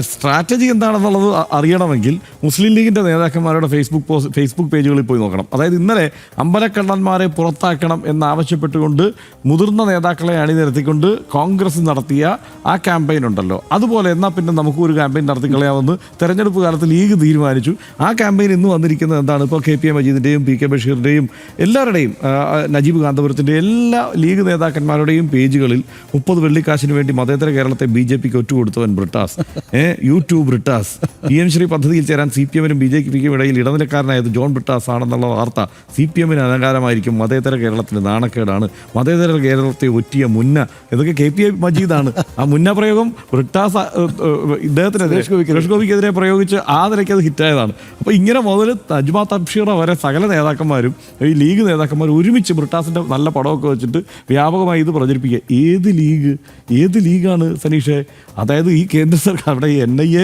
Strategy എന്താണെന്നുള്ളത് അറിയണമെങ്കിൽ മുസ്ലിം ലീഗിൻ്റെ നേതാക്കന്മാരുടെ ഫേസ്ബുക്ക് പേജുകളിൽ പോയി നോക്കണം. അതായത് ഇന്നലെ അമ്പലക്കള്ളന്മാരെ പുറത്താക്കണം എന്നാവശ്യപ്പെട്ടുകൊണ്ട് മുതിർന്ന നേതാക്കളെ അണിനിരത്തിക്കൊണ്ട് കോൺഗ്രസ് നടത്തിയ ആ ക്യാമ്പയിൻ ഉണ്ടല്ലോ, അതുപോലെ എന്നാൽ പിന്നെ നമുക്ക് ഒരു ക്യാമ്പയിൻ നടത്തിക്കളയാമെന്ന് തെരഞ്ഞെടുപ്പ് കാലത്ത് ലീഗ് തീരുമാനിച്ചു. ആ ക്യാമ്പയിൻ ഇന്ന് വന്നിരിക്കുന്നത് എന്താണ്? ഇപ്പോൾ KPA മജീദിൻ്റെയും PK ബഷീറിൻ്റെയും എല്ലാവരുടെയും നജീബ് കാന്തപുരത്തിൻ്റെ എല്ലാ ലീഗ് നേതാക്കന്മാരുടെയും പേജുകളിൽ 30 വെള്ളിക്കാശിന് വേണ്ടി മതേതര കേരളത്തെ BJPക്ക് ഒറ്റുകൊടുത്തവൻ ബ്രിട്ടാസ്, യൂട്യൂബ് ബ്രിട്ടാസ്, PM ശ്രീ പദ്ധതിയിൽ ചേരാൻ CPMനും BJPക്കും ഇടയിൽ ഇടനിലക്കാരനായത് ജോൺ ബ്രിട്ടാസ് ആണെന്നുള്ള വാർത്ത CPMന് അലങ്കാരമായിരിക്കും, മതേതര കേരളത്തിന് നാണക്കേടാണ്, മതേതര കേരളത്തെ ഒറ്റിയ മുന്ന, ഇതൊക്കെ KPA മജീദാണ്. ആ മുന്ന പ്രയോഗം ബ്രിട്ടാസ് ഇദ്ദേഹത്തിനെതിരെ സുരേഷ് ഗോപിക്കെതിരെ പ്രയോഗിച്ച് ആ നിലയ്ക്ക് അത് ഹിറ്റായതാണ്. അപ്പോൾ ഇങ്ങനെ മുതൽ നജ്മ തബ്ഷീറ വരെ സകല നേതാക്കന്മാരും ഈ ലീഗ് നേതാക്കന്മാർ ഒരുമിച്ച് ബ്രിട്ടാസിൻ്റെ നല്ല പടമൊക്കെ വെച്ചിട്ട് വ്യാപകമായി ഇത് പ്രചരിപ്പിക്കുക. ഏത് ലീഗാണ് സനീഷേ? അതായത് ഈ കേന്ദ്ര സർക്കാർ അവിടെ NIA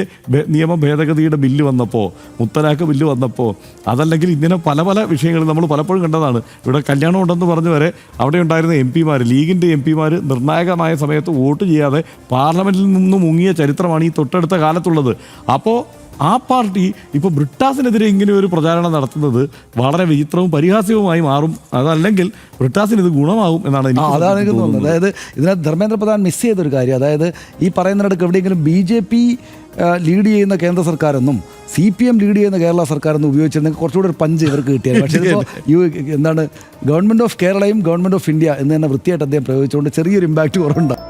നിയമ ഭേദഗതിയുടെ ബില്ല് വന്നപ്പോൾ, മുത്തലാഖ് ബില്ല് വന്നപ്പോൾ, അതല്ലെങ്കിൽ ഇങ്ങനെ പല വിഷയങ്ങൾ നമ്മൾ പലപ്പോഴും കണ്ടതാണ്. ഇവിടെ കല്യാണം ഉണ്ടെന്ന് പറഞ്ഞ് വരെ അവിടെ ഉണ്ടായിരുന്ന MP മാർ, ലീഗിൻ്റെ MP മാർ നിർണായകമായ സമയത്ത് വോട്ട് ചെയ്യാതെ പാർലമെൻറ്റിൽ നിന്ന് മുങ്ങിയ ചരിത്രമാണ് ഈ തൊട്ടടുത്ത കാലത്തുള്ളത്. അപ്പോൾ ആ പാർട്ടി ഇപ്പോൾ ബ്രിട്ടാസിനെതിരെ ഇങ്ങനെ ഒരു പ്രചാരണം നടത്തുന്നത് വളരെ വിചിത്രവും പരിഹാസ്യവുമായി മാറും. അതല്ലെങ്കിൽ ബ്രിട്ടാസിന് ഇത് ഗുണമാകും എന്നാണ് എനിക്ക് തോന്നുന്നത്. അതായത് ഇതിനകത്ത് ധർമ്മേന്ദ്ര പ്രധാൻ മിസ് ചെയ്തൊരു കാര്യം, അതായത് ഈ പറയുന്നിടക്ക് എവിടെയെങ്കിലും BJP ലീഡ് ചെയ്യുന്ന കേന്ദ്ര സർക്കാരെന്നും CPM ലീഡ് ചെയ്യുന്ന കേരള സർക്കാരെന്നും ഉപയോഗിച്ചിരുന്നെങ്കിൽ കുറച്ചുകൂടി ഒരു പഞ്ച് ഇവർക്ക് കിട്ടിയത്. പക്ഷേ ഇപ്പോൾ എന്താണ് ഗവൺമെൻറ് ഓഫ് കേരളയും ഗവൺമെൻറ് ഓഫ് ഇന്ത്യ എന്ന് തന്നെ വൃത്തിയായിട്ട് അദ്ദേഹം പ്രയോഗിച്ചുകൊണ്ട് ചെറിയൊരു ഇമ്പാക്റ്റ് കുറവുണ്ടാകും.